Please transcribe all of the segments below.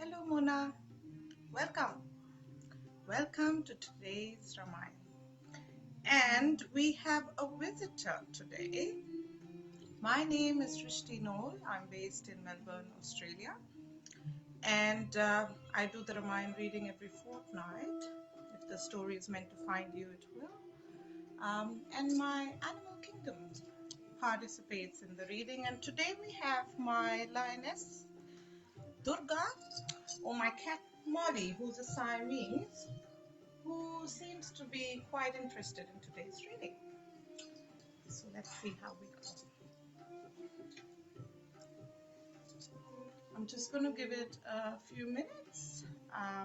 Hello Mona, welcome. Welcome to today's Ramayana. And we have a visitor today. My name is Srishti Noel. I'm based in Melbourne, Australia. And I do the Ramayana reading every fortnight. If the story is meant to find you, it will. And my animal kingdom participates in the reading. And today we have my lioness, Durga, or my cat, Molly, who's a Siamese, who seems to be quite interested in today's reading. So let's see how we go. I'm just going to give it a few minutes. I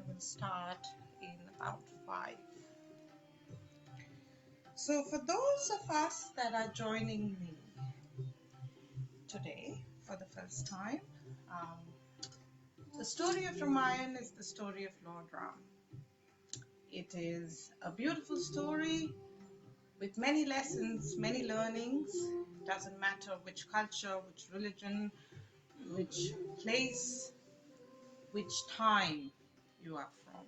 will start in about 5. So for those of us that are joining me today for the first time, the story of Ramayana is the story of Lord Ram. It is a beautiful story with many lessons, many learnings. It doesn't matter which culture, which religion, which place, which time you are from.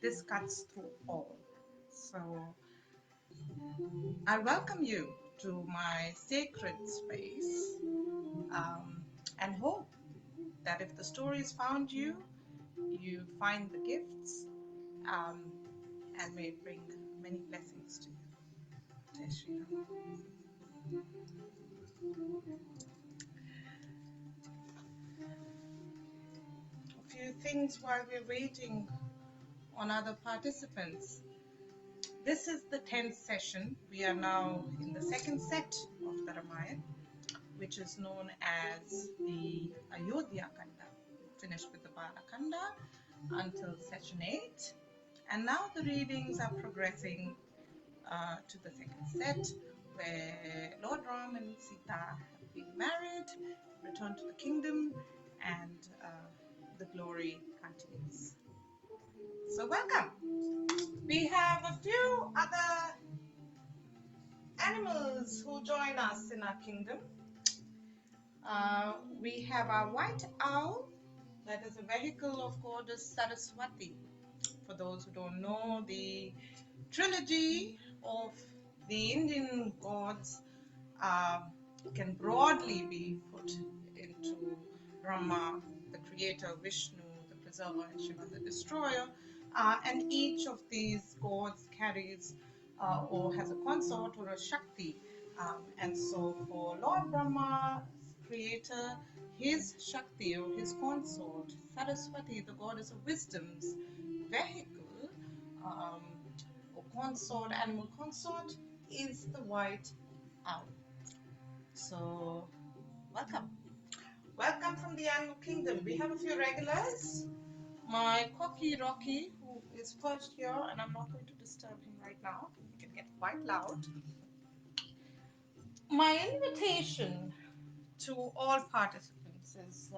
This cuts through all. So I welcome you to my sacred space and hope that if the stories found you, you find the gifts and may it bring many blessings to you. Jai Shri Ram. A few things while we're waiting on other participants. This is the 10th session. We are now in the second set of the Ramayana, which is known as the Ayodhya Kanda. We finished with the Bala Kanda until session 8. And now the readings are progressing to the second set, where Lord Ram and Sita have been married, returned to the kingdom, and the glory continues. So welcome. We have a few other animals who join us in our kingdom. We have our white owl, that is a vehicle of goddess Sarasvati. For those who don't know, the trilogy of the Indian gods can broadly be put into Brahma, the creator, Vishnu, the preserver, and Shiva, the destroyer. And each of these gods carries or has a consort or a Shakti. And so for Lord Brahma, creator, his Shakti or his consort, Saraswati, the goddess of wisdom's vehicle, or consort, animal consort, is the white owl. So, welcome. Welcome from the animal kingdom. We have a few regulars. My cocky Rocky, who is perched here, and I'm not going to disturb him right now. He can get quite loud. My invitation to all participants is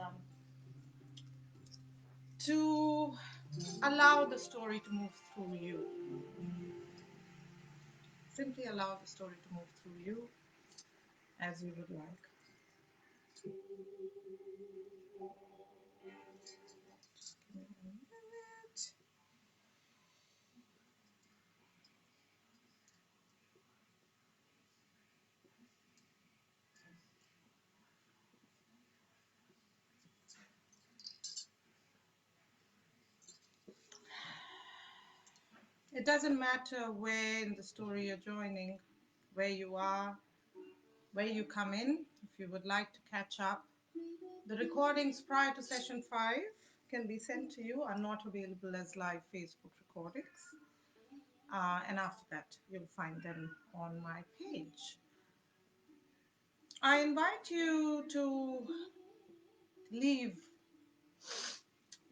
to allow the story to move through you. Simply allow the story to move through you as you would like. Just give me a minute. It doesn't matter where in the story you're joining, where you are, where you come in. If you would like to catch up, the recordings prior to session 5 can be sent to you, are not available as live Facebook recordings. And after that, you'll find them on my page. I invite you to leave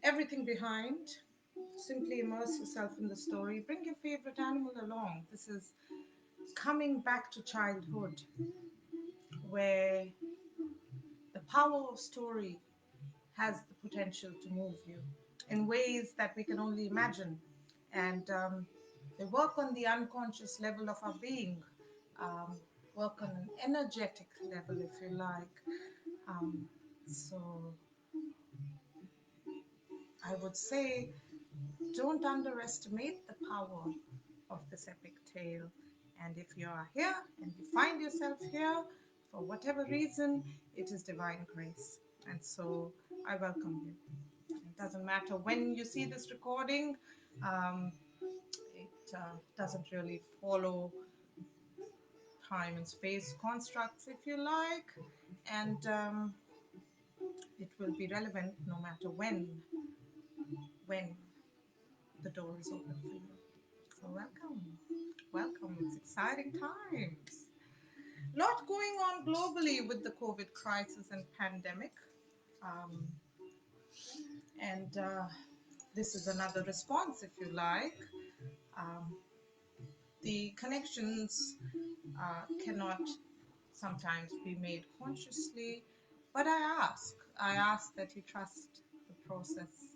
everything behind. Simply immerse yourself in the story. Bring your favorite animal along. This is coming back to childhood, where the power of story has the potential to move you in ways that we can only imagine. And they work on the unconscious level of our being, work on an energetic level, if you like. So I would say don't underestimate the power of this epic tale. And if you are here and you find yourself here, for whatever reason, it is divine grace. And so I welcome you. It doesn't matter when you see this recording, um, it doesn't really follow time and space constructs, if you like, and it will be relevant no matter when the door is open for you. So welcome, welcome. It's exciting times. Lot going on globally with the COVID crisis and pandemic, um, and this is another response, if you like. Um, the connections cannot sometimes be made consciously, but I ask that you trust the process.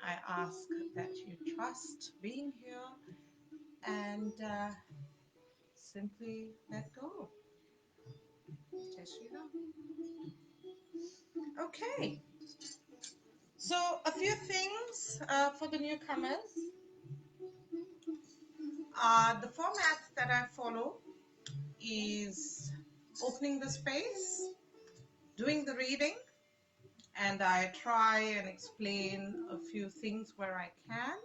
I ask that you trust being here and simply let go. Jai Shri Ram. Okay, so a few things for the newcomers. The format that I follow is opening the space, doing the reading, and I try and explain a few things where I can,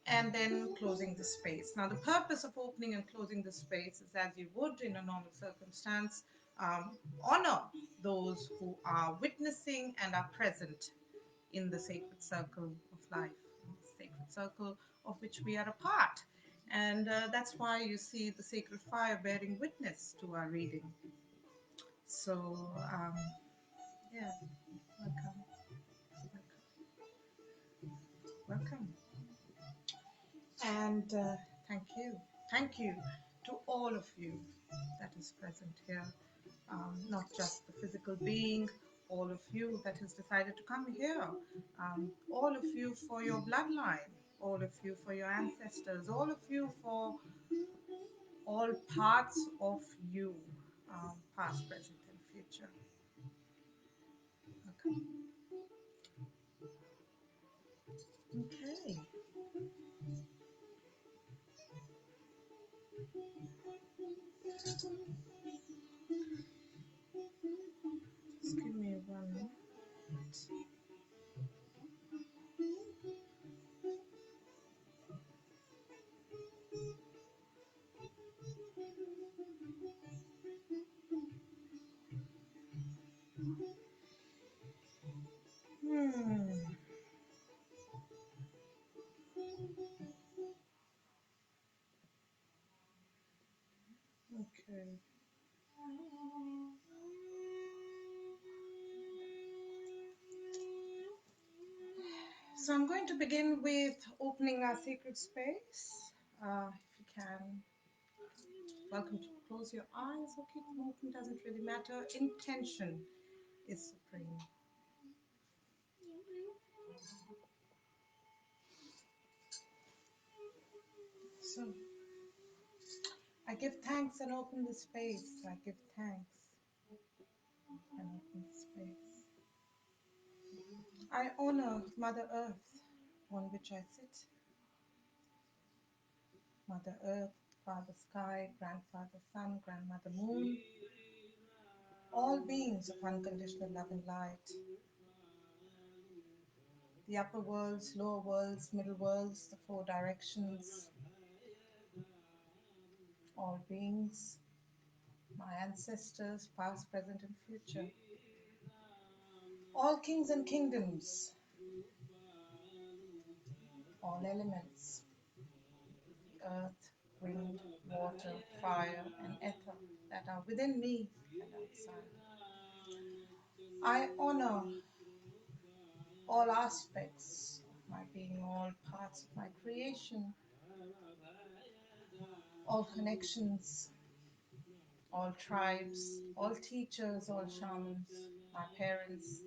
and then closing the space. Now, the purpose of opening and closing the space is, as you would in a normal circumstance, honor those who are witnessing and are present in the sacred circle of life, the sacred circle of which we are a part. And that's why you see the sacred fire bearing witness to our reading. So, yeah, welcome, welcome, welcome. And thank you to all of you that is present here, not just the physical being, all of you that has decided to come here, all of you for your bloodline, all of you for your ancestors, all of you for all parts of you, past, present, and future. Okay. Okay. Just give me one minute. Hmm. Okay. So I'm going to begin with opening our sacred space. If you can, welcome to close your eyes or keep them open, doesn't really matter. Intention is supreme. So I give thanks and open the space. I give thanks and open the space. I honor Mother Earth on which I sit. Mother Earth, Father Sky, Grandfather Sun, Grandmother Moon, all beings of unconditional love and light. The upper worlds, lower worlds, middle worlds, the four directions, all beings, my ancestors, past, present, and future, all kings and kingdoms, all elements, the earth, wind, water, fire, and ether that are within me and outside. I honor all aspects of my being, all parts of my creation, all connections, all tribes, all teachers, all shamans, my parents,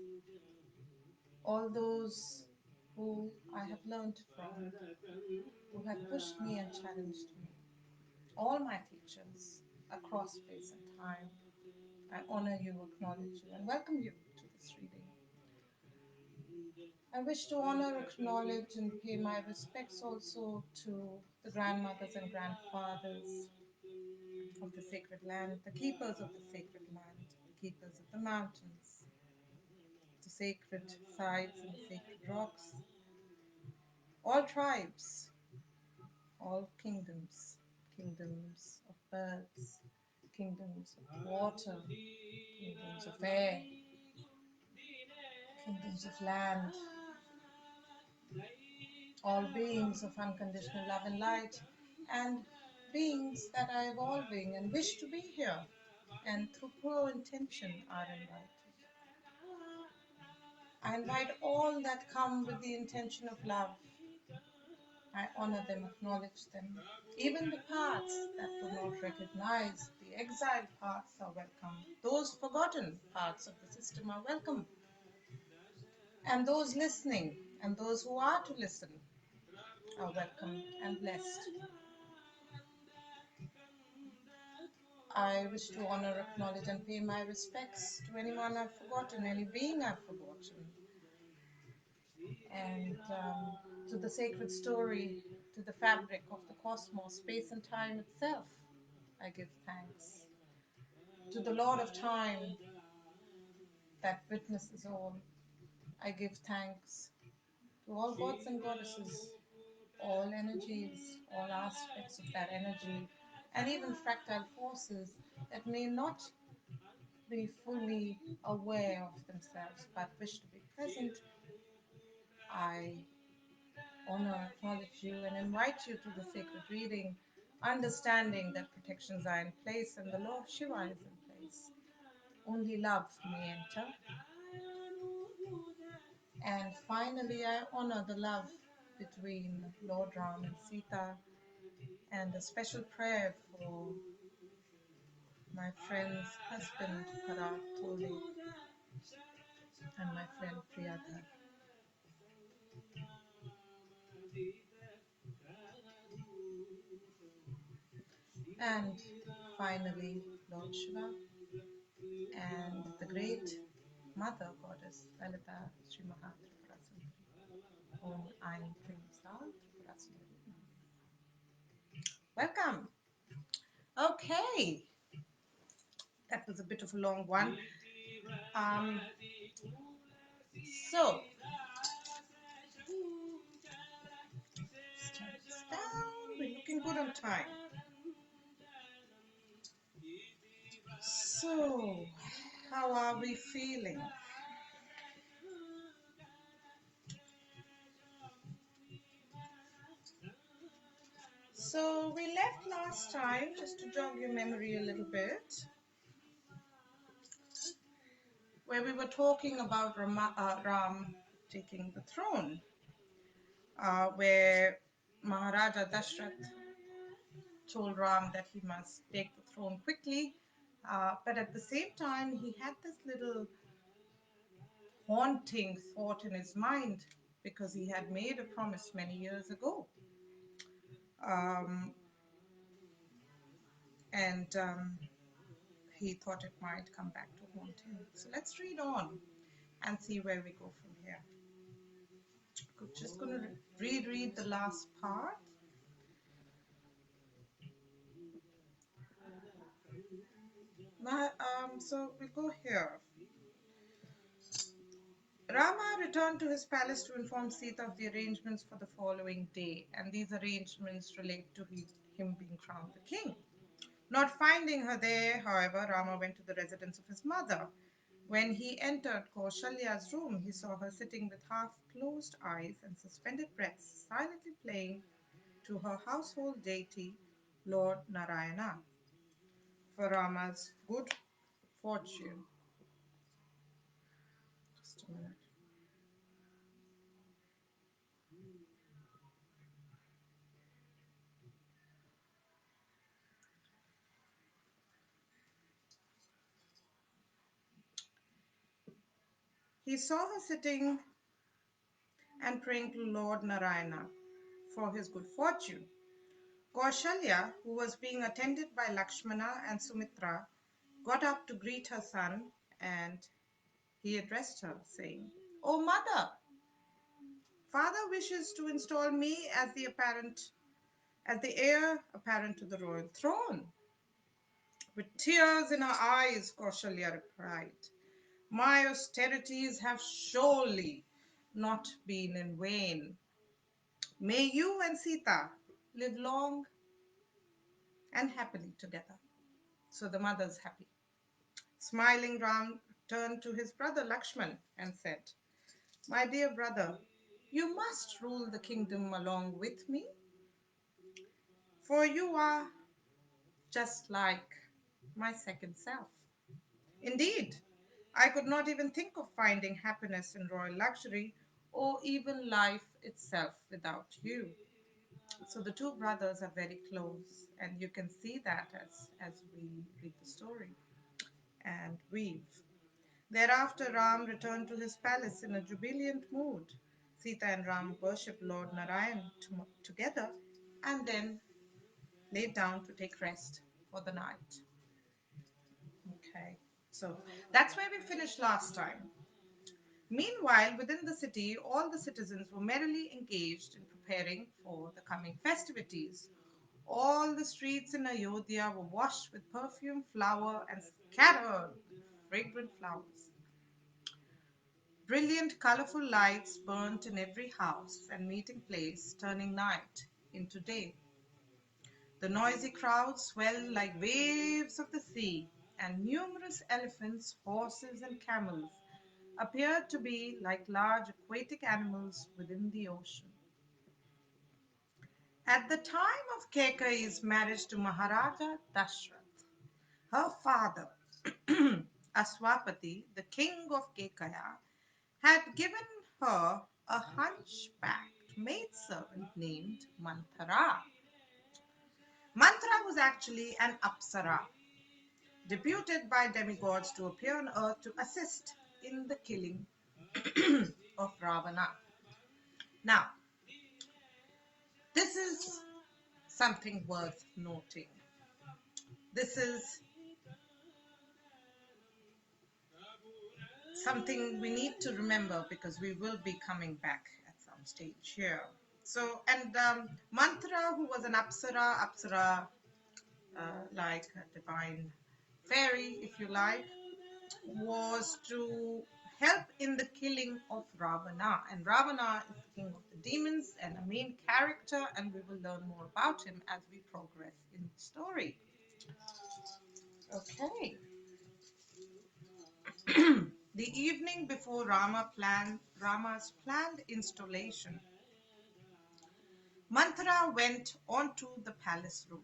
all those who I have learned from, who have pushed me and challenged me, all my teachers across space and time. I honor you, acknowledge you, and welcome you to this reading. I wish to honor, acknowledge, and pay my respects also to the grandmothers and grandfathers of the sacred land, the keepers of the sacred land, the keepers of the mountains, the sacred sites and the sacred rocks, all tribes, all kingdoms, kingdoms of birds, kingdoms of water, kingdoms of air, kingdoms of land, all beings of unconditional love and light, and beings that are evolving and wish to be here and through pure intention are invited. I invite all that come with the intention of love. I honor them, acknowledge them. Even the parts that do not recognize the exiled parts are welcome. Those forgotten parts of the system are welcome. And those listening and those who are to listen are welcome and blessed. I wish to honor, acknowledge, and pay my respects to anyone I've forgotten, any being I've forgotten, and to the sacred story, to the fabric of the cosmos, space and time itself. I give thanks to the Lord of Time that witnesses all. I give thanks to all gods and goddesses, all energies, all aspects of that energy, and even fractal forces that may not be fully aware of themselves but wish to be present. I honor, acknowledge you, and invite you to the sacred reading, understanding that protections are in place and the law of Shiva is in place. Only love may enter. And finally, I honor the love between Lord Ram and Sita, and a special prayer for my friend's husband, Parat Tole, and my friend Priyadhar. And finally, Lord Shiva and the great Mother Goddess, Lalita Sri Mahatripura Sundari. Om Aim Klim Sal Tripura Sundari. Welcome. Okay, that was a bit of a long one. So, start this down. We're looking good on time. So, how are we feeling? So, we left last time, just to jog your memory a little bit, where we were talking about Ram taking the throne, where Maharaja Dashrath told Ram that he must take the throne quickly, but at the same time he had this little haunting thought in his mind because he had made a promise many years ago. And he thought it might come back to haunt him. So let's read on and see where we go from here. I'm just going to reread the last part. So we go here. Rama returned to his palace to inform Sita of the arrangements for the following day, and these arrangements relate to him being crowned the king. Not finding her there, however, Rama went to the residence of his mother. When he entered Kaushalya's room, he saw her sitting with half-closed eyes and suspended breath, silently playing to her household deity, Lord Narayana, for Rama's good fortune. Just a minute. He saw her sitting and praying to Lord Narayana for his good fortune. Kaushalya, who was being attended by Lakshmana and Sumitra, got up to greet her son, and he addressed her, saying, "O mother, father wishes to install me as the heir apparent to the royal throne. With tears in her eyes, Kaushalya replied, my austerities have surely not been in vain. May you and Sita live long and happily together. So the mother's happy. Smiling, Ram turned to his brother Lakshman and said, my dear brother, you must rule the kingdom along with me, for you are just like my second self. Indeed, I could not even think of finding happiness in royal luxury or even life itself without you. So the two brothers are very close, and you can see that as we read the story and weave. Thereafter, Ram returned to his palace in a jubilant mood. Sita and Ram worshipped Lord Narayan together and then laid down to take rest for the night. Okay, so that's where we finished last time. Meanwhile, within the city, all the citizens were merrily engaged in preparing for the coming festivities. All the streets in Ayodhya were washed with perfume, flower, and scattered with fragrant flowers. Brilliant, colorful lights burnt in every house and meeting place, turning night into day. The noisy crowd swelled like waves of the sea, and numerous elephants, horses, and camels appeared to be like large aquatic animals within the ocean. At the time of Kekai's marriage to Maharaja Dashrath, her father, Aswapati, the king of Kekaya, had given her a hunchbacked maidservant named Manthara. Manthara was actually an apsara, deputed by demigods to appear on earth to assist in the killing of Ravana. Now, this is something worth noting. This is something we need to remember because we will be coming back at some stage here. So, and Manthara, who was an apsara, like a divine fairy, if you like, was to help in the killing of Ravana. And Ravana is the king of the demons and a main character, and we will learn more about him as we progress in the story. Okay. The evening before Rama's planned installation, Manthara went onto the palace roof.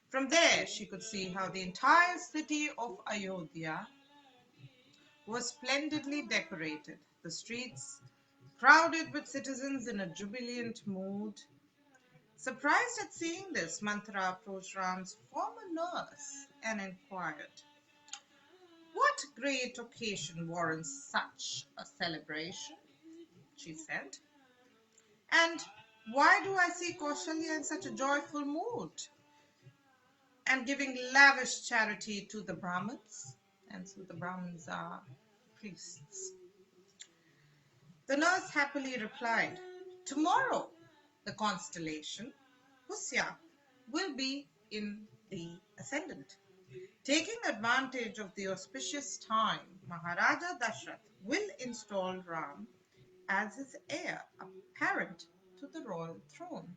From there, she could see how the entire city of Ayodhya was splendidly decorated, the streets crowded with citizens in a jubilant mood. Surprised at seeing this, Manthara approached Ram's former nurse and inquired, what great occasion warrants such a celebration? She said. And why do I see Kaushalya in such a joyful mood and giving lavish charity to the Brahmins? And so the Brahmins are priests. The nurse happily replied, tomorrow the constellation Pusya will be in the ascendant. Taking advantage of the auspicious time, Maharaja Dashrath will install Ram as his heir apparent to the royal throne.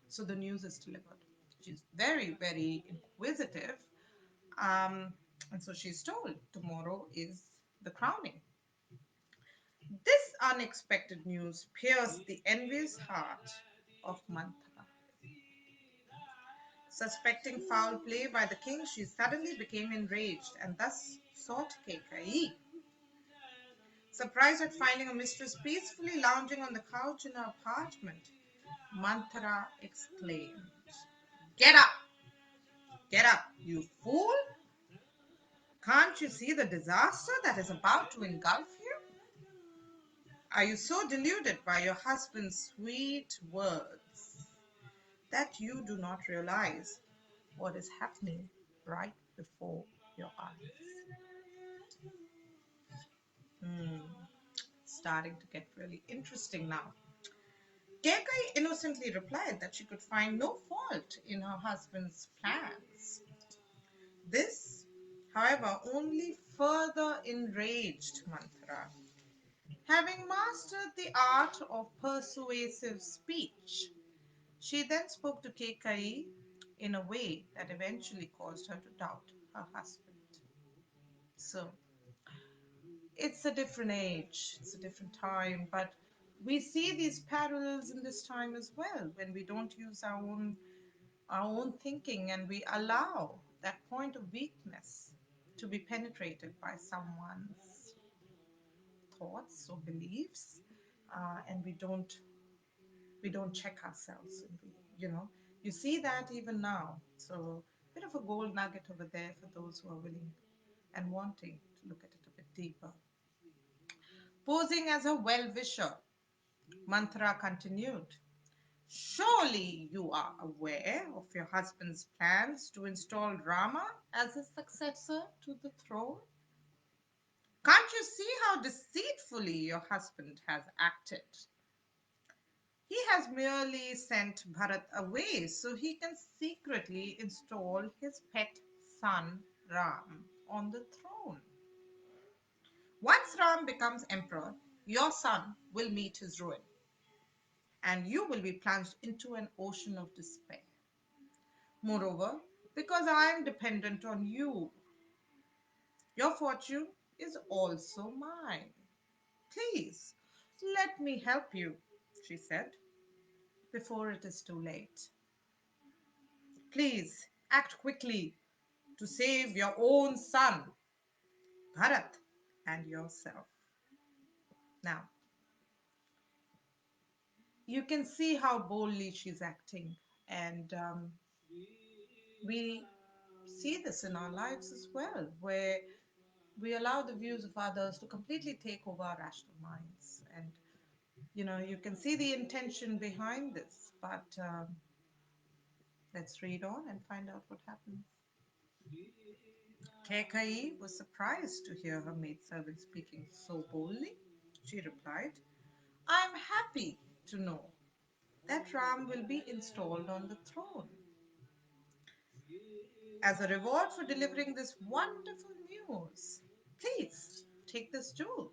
So the news is delivered. She's very, very inquisitive. And so she's told tomorrow is the crowning. This unexpected news pierced the envious heart of Manthara. Suspecting foul play by the king, she suddenly became enraged and thus sought Kekai. Surprised at finding a mistress peacefully lounging on the couch in her apartment, Manthara exclaimed, get up! Get up, you fool! Can't you see the disaster that is about to engulf you? Are you so deluded by your husband's sweet words that you do not realize what is happening right before your eyes? starting to get really interesting now. Kekai innocently replied that she could find no fault in her husband's plans. This, however, only further enraged Manthara. Having mastered the art of persuasive speech, she then spoke to Kekai in a way that eventually caused her to doubt her husband. So it's a different age, it's a different time, but we see these parallels in this time as well when we don't use our own thinking and we allow that point of weakness to be penetrated by someone's thoughts or beliefs, and we don't check ourselves, and you see that even now. So bit of a gold nugget over there for those who are willing and wanting to look at it a bit deeper. Posing as a well-wisher, Mantra continued. Surely you are aware of your husband's plans to install Rama as his successor to the throne? Can't you see how deceitfully your husband has acted? He has merely sent Bharat away so he can secretly install his pet son Ram on the throne. Once Ram becomes emperor, your son will meet his ruin, and you will be plunged into an ocean of despair. Moreover, because I am dependent on you, your fortune is also mine. Please, let me help you, she said, before it is too late. Please act quickly to save your own son, Bharat, and yourself. Now, you can see how boldly she's acting, and we see this in our lives as well, where we allow the views of others to completely take over our rational minds. And, you can see the intention behind this, but let's read on and find out what happens. Kekai was surprised to hear her maidservant speaking so boldly. She replied, I am happy to know that Ram will be installed on the throne. As a reward for delivering this wonderful news, please take this jewel.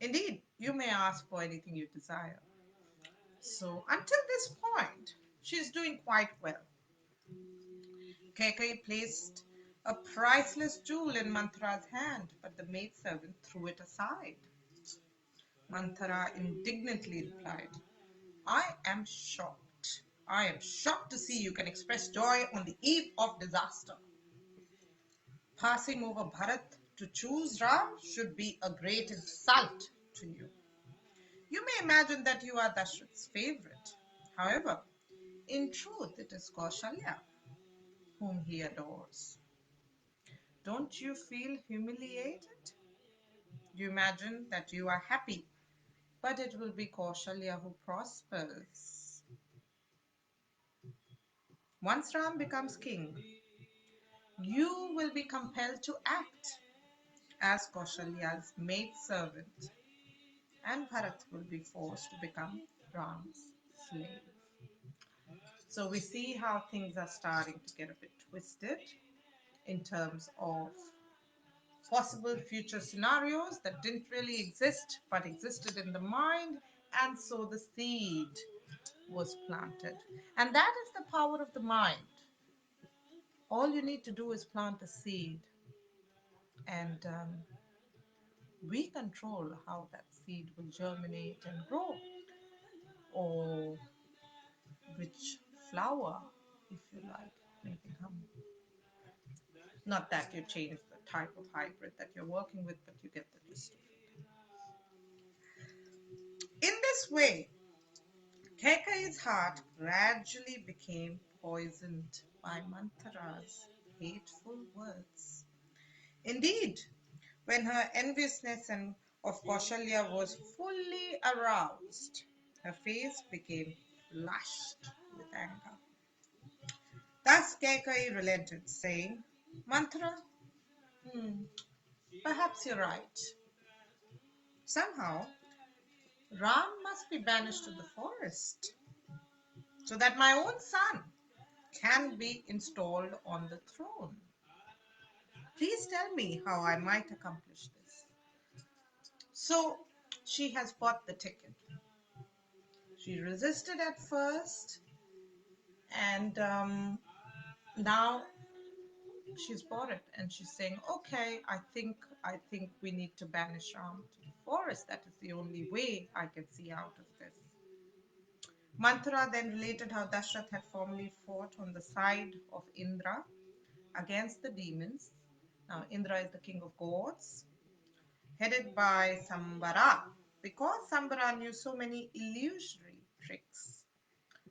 Indeed, you may ask for anything you desire. So, until this point, she's doing quite well. Kekai placed a priceless jewel in Manthara's hand, but the maidservant threw it aside. Manthara indignantly replied, I am shocked. I am shocked to see you can express joy on the eve of disaster. Passing over Bharat to choose Ram should be a great insult to you. You may imagine that you are Dashrath's favorite. However, in truth, it is Kaushalya whom he adores. Don't you feel humiliated? You imagine that you are happy, but it will be Kaushalya who prospers. Once Ram becomes king, you will be compelled to act as Kaushalya's maidservant, and Bharat will be forced to become Ram's slave. So we see how things are starting to get a bit twisted in terms of possible future scenarios that didn't really exist but existed in the mind, and so the seed was planted. And that is the power of the mind. All you need to do is plant a seed, and we control how that seed will germinate and grow, or which flower, if you like, may become. Not that you change the type of hybrid that you're working with, but you get the gist of it. In this way, Kekai's heart gradually became poisoned by Manthara's hateful words. Indeed, when her enviousness of Kaushalya was fully aroused, her face became flushed with anger. Thus Kekai relented, saying, Manthara, perhaps you're right. Somehow, Ram must be banished to the forest so that my own son can be installed on the throne. Please tell me how I might accomplish this. So she has bought the ticket. She resisted at first, and now she's bought it, and she's saying, "Okay, I think we need to banish Ram to the forest. That is the only way I can see out of this." Manthara then related how Dashrath had formerly fought on the side of Indra against the demons. Now, Indra is the king of gods, headed by Sambara. Because Sambara knew so many illusory tricks,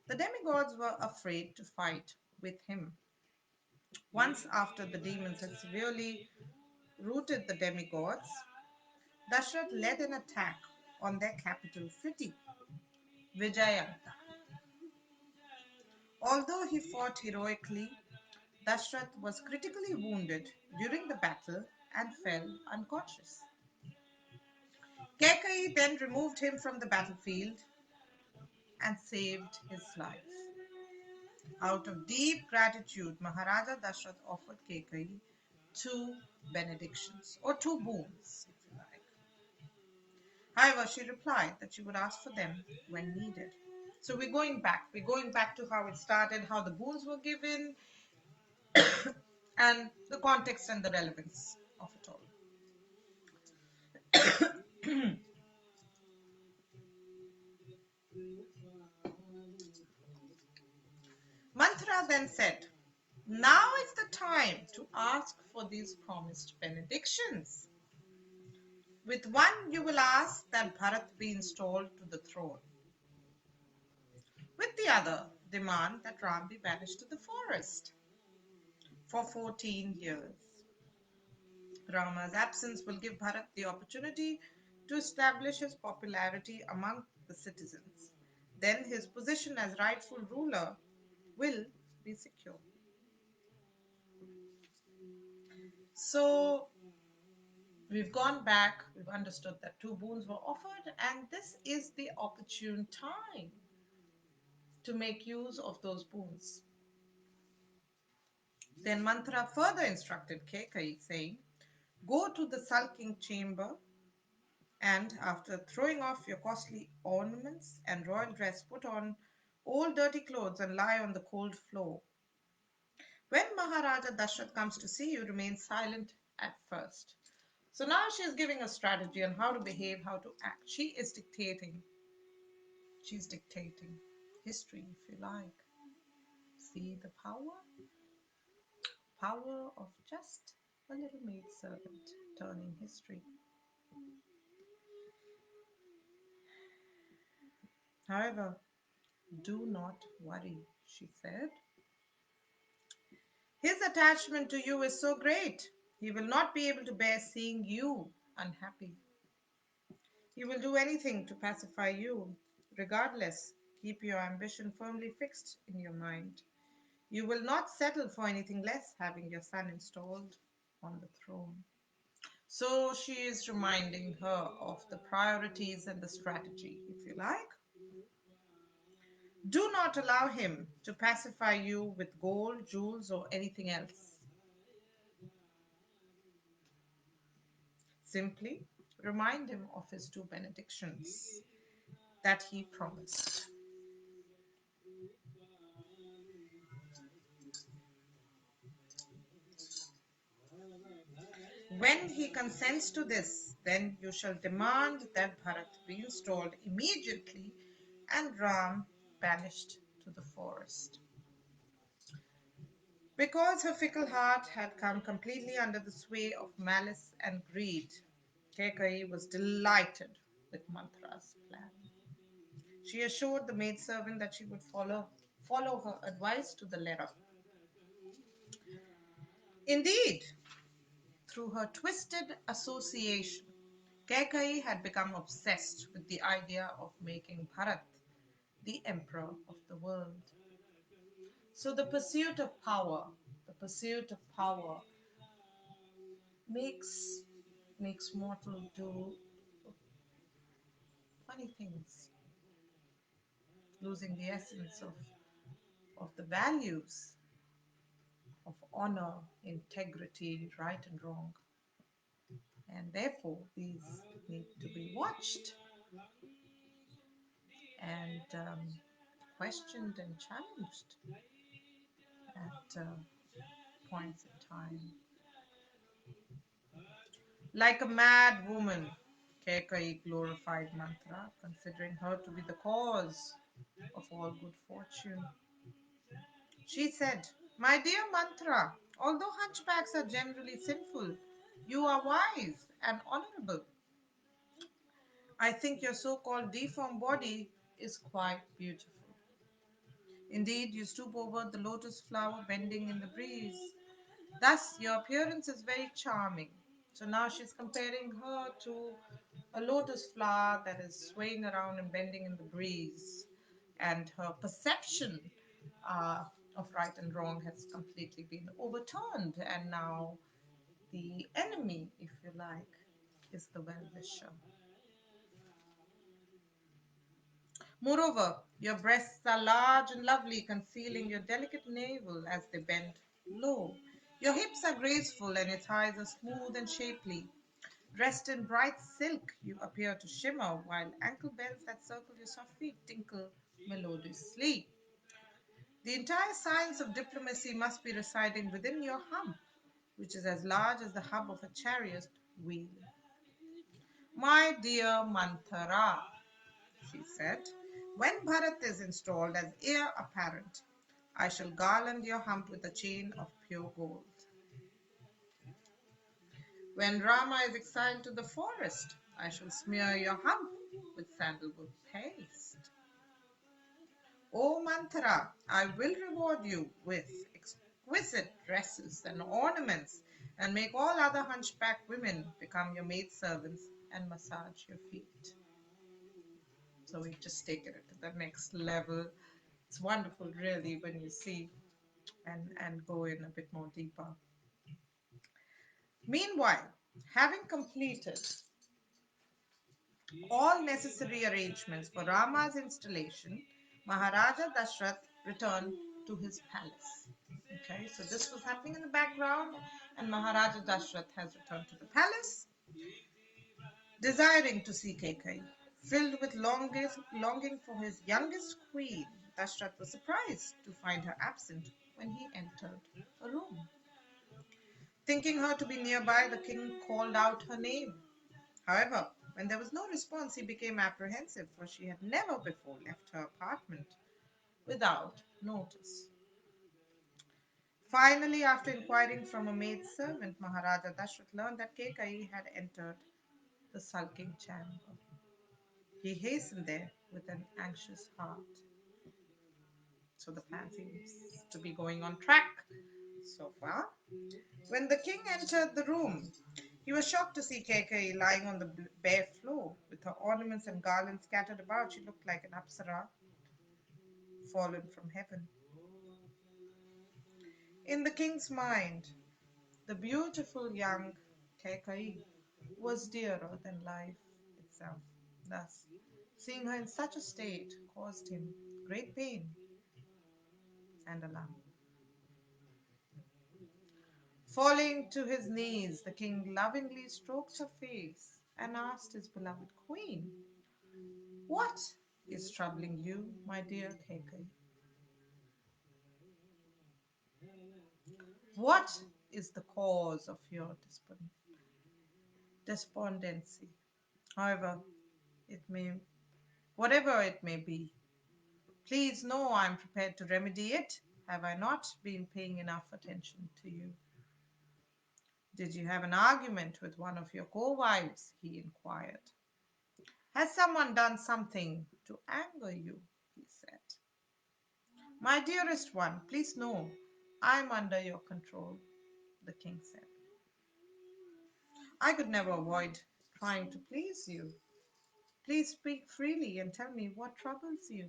the demigods were afraid to fight with him. Once after the demons had severely routed the demigods, Dashrath led an attack on their capital city, Vijayanta. Although he fought heroically, Dashrath was critically wounded during the battle and fell unconscious. Kekai then removed him from the battlefield and saved his life. Out of deep gratitude, Maharaja Dashrath offered Kekai two benedictions, or two boons, if you like. However, she replied that she would ask for them when needed. So we're going back. We're going back to how it started, how the boons were given, and the context and the relevance of it all. Manthara then said, "Now is the time to ask for these promised benedictions. With one, you will ask that Bharat be installed to the throne. With the other, demand that Ram be banished to the forest for 14 years. Rama's absence will give Bharat the opportunity to establish his popularity among the citizens. Then his position as rightful ruler will be secure." So we've gone back, we've understood that two boons were offered, and this is the opportune time to make use of those boons. Then Mantra further instructed Kekai, saying, "Go to the sulking chamber, and after throwing off your costly ornaments and royal dress, put on old dirty clothes and lie on the cold floor. When Maharaja Dashrath comes to see you, remain silent at first." So now she is giving a strategy on how to behave, how to act. She is dictating. She's dictating history, if you like. See the power of just a little maidservant turning history. However, do not worry, she said. His attachment to you is so great, he will not be able to bear seeing you unhappy. He will do anything to pacify you. Regardless, keep your ambition firmly fixed in your mind. You will not settle for anything less having your son installed on the throne. So she is reminding her of the priorities and the strategy, if you like. Do not allow him to pacify you with gold, jewels, or anything else. Simply remind him of his two benedictions that he promised. When he consents to this, then you shall demand that Bharat be installed immediately and Ram banished to the forest. Because her fickle heart had come completely under the sway of malice and greed, Kekai was delighted with Manthara's plan. She assured the maidservant that she would follow her advice to the letter. Indeed, through her twisted association, Kekai had become obsessed with the idea of making Bharat the emperor of the world. So the pursuit of power makes mortal do many things, losing the essence of the values of honor, integrity, right and wrong. And therefore, these need to be watched and questioned and challenged at points in time. Like a mad woman, Kekai glorified Mantra, considering her to be the cause of all good fortune. She said, "My dear Mantra, although hunchbacks are generally sinful, you are wise and honorable. I think your so-called deformed body is quite beautiful. Indeed, you stoop over the lotus flower bending in the breeze. Thus, your appearance is very charming." So now she's comparing her to a lotus flower that is swaying around and bending in the breeze. And her perception uh, of right and wrong has completely been overturned. And now the enemy, if you like, is the well-wisher. Moreover, your breasts are large and lovely, concealing your delicate navel as they bend low. Your hips are graceful and your thighs are smooth and shapely. Dressed in bright silk, you appear to shimmer, while ankle bells that circle your soft feet tinkle melodiously. The entire science of diplomacy must be residing within your hump, which is as large as the hub of a chariot wheel. My dear Manthara, she said, when Bharat is installed as heir apparent, I shall garland your hump with a chain of pure gold. When Rama is exiled to the forest, I shall smear your hump with sandalwood paste. O Manthara, I will reward you with exquisite dresses and ornaments and make all other hunchback women become your maidservants and massage your feet. So we've just taken it to the next level. It's wonderful, really, when you see and go in a bit more deeper. Meanwhile, having completed all necessary arrangements for Rama's installation, Maharaja Dashrath returned to his palace. Okay, so this was happening in the background, and Maharaja Dashrath has returned to the palace, desiring to see Kekai. Filled with longing for his youngest queen, Dashrath was surprised to find her absent when he entered a room. Thinking her to be nearby, the king called out her name. However, when there was no response, he became apprehensive, for she had never before left her apartment without notice. Finally, after inquiring from a maid servant, Maharaja Dashrath learned that Kekai had entered the sulking chamber. He hastened there with an anxious heart. So the plan seems to be going on track so far. When the king entered the room, he was shocked to see Kekai lying on the bare floor. With her ornaments and garlands scattered about, she looked like an apsara fallen from heaven. In the king's mind, the beautiful young Kekai was dearer than life itself. Thus, seeing her in such a state caused him great pain and alarm. Falling to his knees, the king lovingly stroked her face and asked his beloved queen, "What is troubling you, my dear Kekai? What is the cause of your despondency? However, it may, whatever it may be, please know I am prepared to remedy it. Have I not been paying enough attention to you?" "Did you have an argument with one of your co-wives?" he inquired. "Has someone done something to anger you?" he said. "My dearest one, please know I am under your control," the king said. "I could never avoid trying to please you. Please speak freely and tell me what troubles you.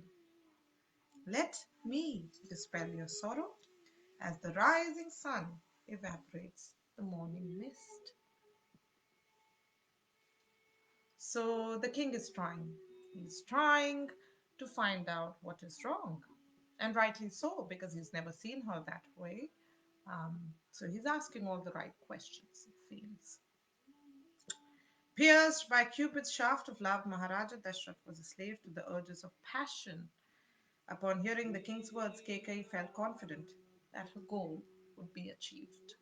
Let me dispel your sorrow as the rising sun evaporates the morning mist." So the king is trying. He's trying to find out what is wrong. And rightly so, because he's never seen her that way. So he's asking all the right questions, it seems. Pierced by Cupid's shaft of love, Maharaja Dashrath was a slave to the urges of passion. Upon hearing the king's words, Kekai felt confident that her goal would be achieved.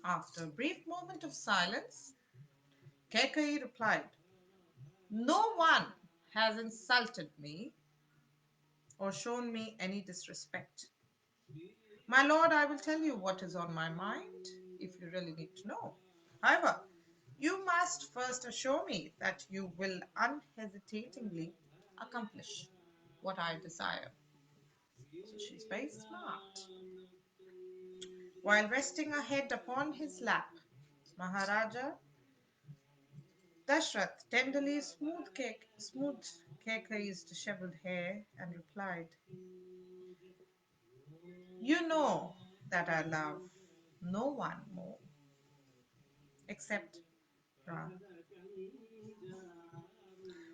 After a brief moment of silence, Kekai replied, "No one has insulted me or shown me any disrespect. My lord, I will tell you what is on my mind if you really need to know. However, you must first assure me that you will unhesitatingly accomplish what I desire." So she's very smart. While resting her head upon his lap, Maharaja Dashrath tenderly smoothed Kekai's disheveled hair and replied, "You know that I love no one more except Ram.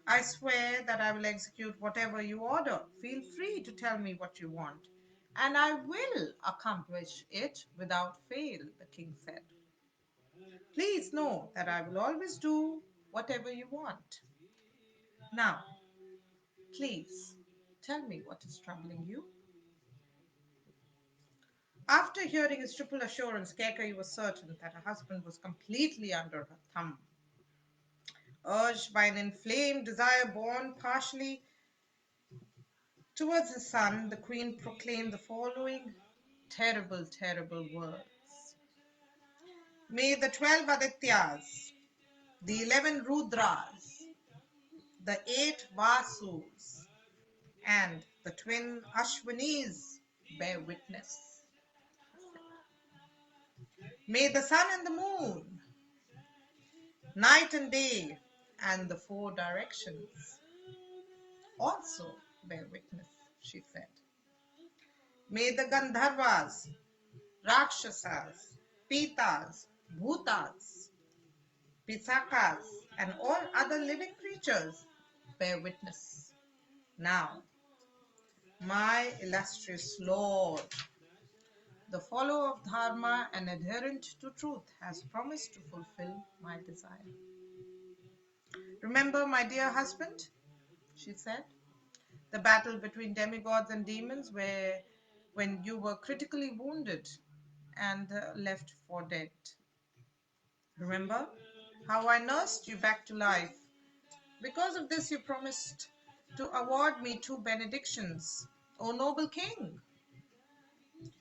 I swear that I will execute whatever you order. Feel free to tell me what you want, and I will accomplish it without fail," the king said. "Please know that I will always do whatever you want. Now, please tell me what is troubling you." After hearing his triple assurance, Kekai was certain that her husband was completely under her thumb. Urged by an inflamed desire born partially towards the son, the queen proclaimed the following terrible, terrible words. "May the 12 Adityas, the 11 Rudras, the 8 Vasus, and the twin Ashwinis bear witness. May the sun and the moon, night and day, and the four directions also bear witness," she said. "May the Gandharvas, Rakshasas, Pitas, Bhutas, Pisakas, and all other living creatures bear witness. Now, my illustrious lord, the follower of Dharma and adherent to truth, has promised to fulfill my desire. Remember, my dear husband," she said, "the battle between demigods and demons when you were critically wounded and left for dead. Remember how I nursed you back to life. Because of this, you promised to award me 2 benedictions. O noble king,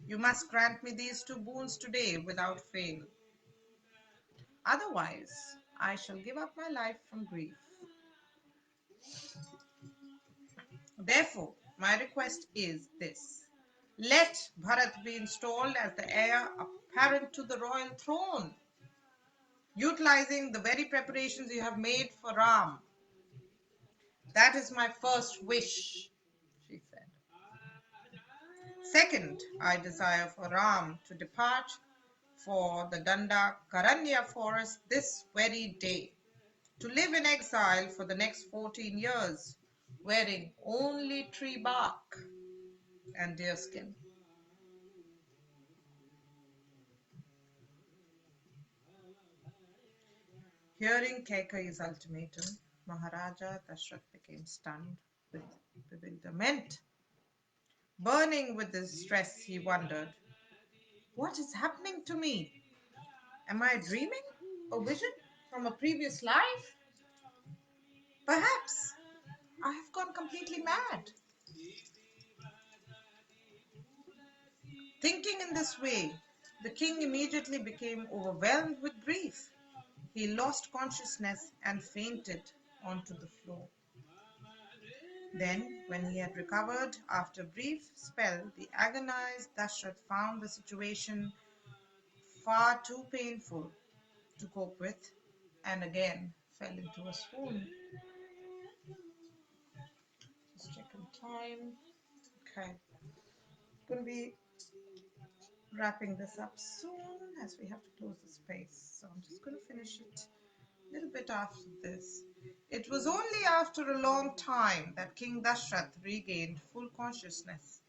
you must grant me these 2 boons today without fail. Otherwise, I shall give up my life from grief. Therefore, my request is this. Let Bharat be installed as the heir apparent to the royal throne, utilizing the very preparations you have made for Ram. That is my first wish," she said. "Second, I desire for Ram to depart for the Dandakaranya forest this very day, to live in exile for the next 14 years, wearing only tree bark and deerskin." Hearing Kekai's ultimatum, Maharaja Dashrath became stunned with bewilderment. Burning with distress, he wondered, "What is happening to me? Am I dreaming? A vision from a previous life? Perhaps I have gone completely mad." Thinking in this way, the king immediately became overwhelmed with grief. He lost consciousness and fainted onto the floor. Then, when he had recovered after a brief spell, the agonized Dashrath found the situation far too painful to cope with and again fell into a swoon. Just checking time. Okay. Going to be wrapping this up soon as we have to close the space. So I'm just going to finish it a little bit after this. It was only after a long time that King Dashrath regained full consciousness.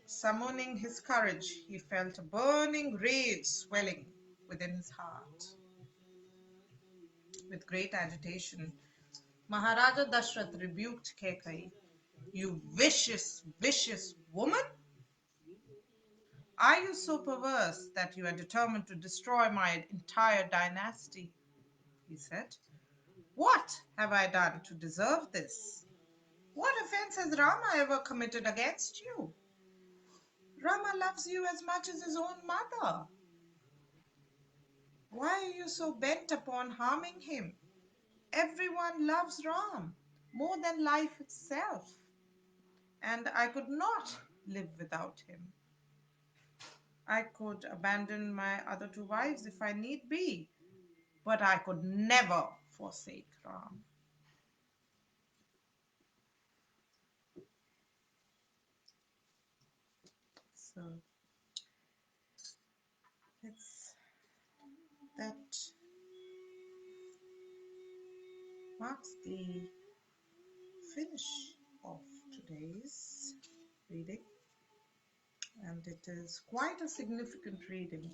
Summoning his courage, he felt a burning rage swelling within his heart. With great agitation, Maharaja Dashrath rebuked Kekai. You vicious, vicious woman! Are you so perverse that you are determined to destroy my entire dynasty? He said. What have I done to deserve this? What offense has Rama ever committed against you? Rama loves you as much as his own mother. Why are you so bent upon harming him? Everyone loves Ram more than life itself, and I could not live without him. I could abandon my other two wives if I need be, but I could never forsake Ram. So it's that marks the finish of today's reading, and it is quite a significant reading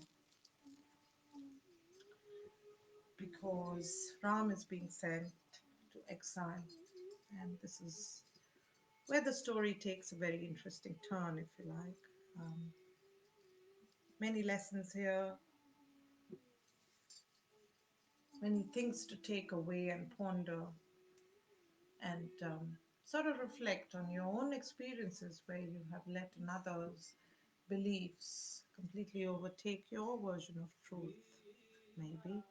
because Ram is being sent to exile, and this is where the story takes a very interesting turn, if you like. Many lessons here, many things to take away and ponder, and sort of reflect on your own experiences where you have let another's beliefs completely overtake your version of truth, maybe.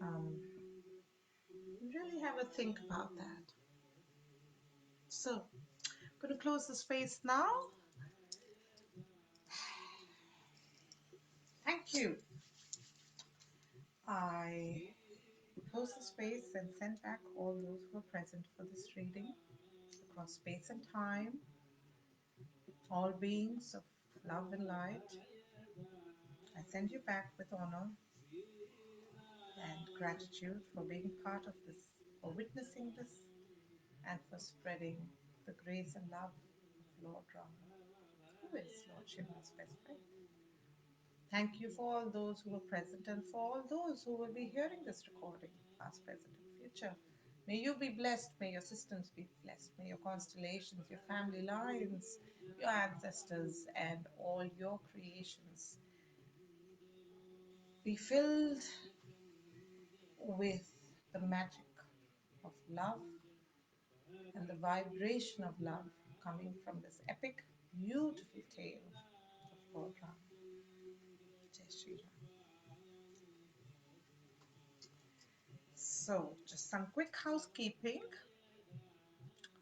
Um, really have a think about that. So, I'm going to close the space now. Thank you. I close the space and send back all those who are present for this reading across space and time, all beings of love and light. I send you back with honor and gratitude for being part of this, for witnessing this, and for spreading the grace and love of Lord Rama, who is Lord Shiva's best friend. Thank you for all those who were present and for all those who will be hearing this recording, past, present, and future. May you be blessed. May your systems be blessed. May your constellations, your family lines, your ancestors, and all your creations be filled with the magic of love and the vibration of love coming from this epic, beautiful tale of Lord Ram. Jai Shri Ram. So, just some quick housekeeping.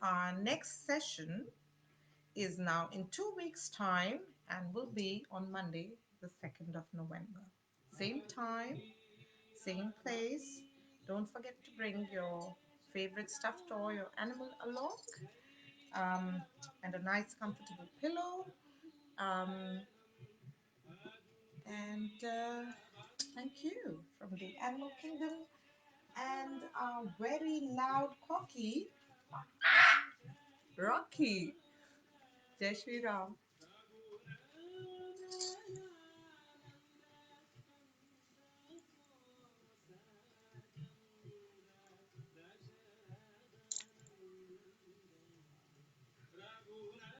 Our next session is now in 2 weeks' time and will be on Monday, the 2nd of November. Same time, same place. Don't forget to bring your favorite stuffed toy or animal along, and a nice, comfortable pillow. Um, and thank you from the Animal Kingdom and our very loud cocky, Rocky. Jai Shri Ram.